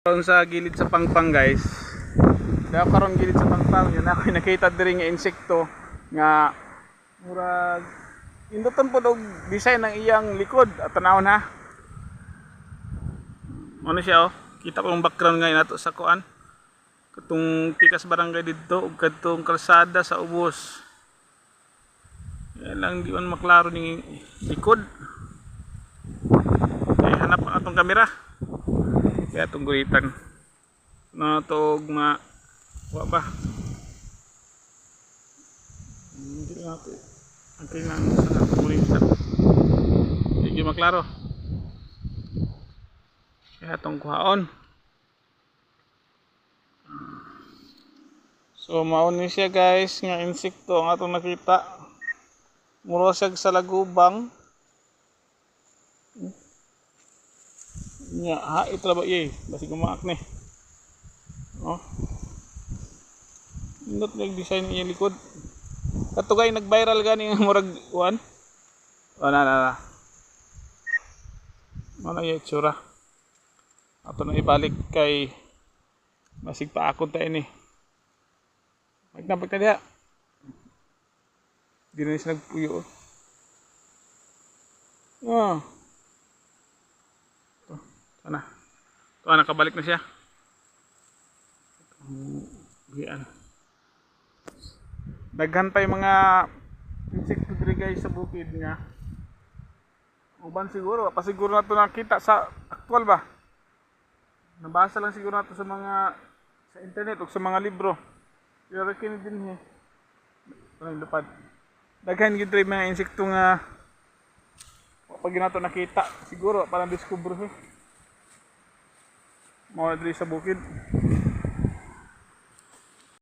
Karon sa gilid sa pangpang guys. Daw karon gilid sa pangpang yun ako nakita diri nga insekto nga murag induton pod og design ng iyang likod at tanawon ha. Ano siya oh? Kita ko yung background nga nato sa kuan. Katong pikas barangay didto ug kadtong kalsada sa ubos. Yan lang di man maklaro ning likod. Ay hanap ang atong kamera. Kaya itong gulitan na itong wa ba hindi natin ang kailangan sa itong gulitan hindi maklaro kaya itong kuhaon. So mauni siya guys nga insekto ang atong nakita mura siya sa lagubang nya hait ra ba yey basi gumaak ni oh indot nag design niya likod katugay nag-viral gani murag one na mana yung itsura ato na ibalik kay masig pa akon tayo ni magnabag na diha di na siya nagpuyo oh sana. Ito nakabalik na siya. Gian. Daghan pa yung mga insekto diri guys sa bukid nga. Uban siguro, pasiguro na ito nakita sa aktual ba? Nabasa lang siguro nato sa mga sa internet o sa mga libro. Pero kini din he. Ano lupad. Daghan gid diri mga insekto nga pag nato nakita siguro parang discover he. Mga diri sa bukid.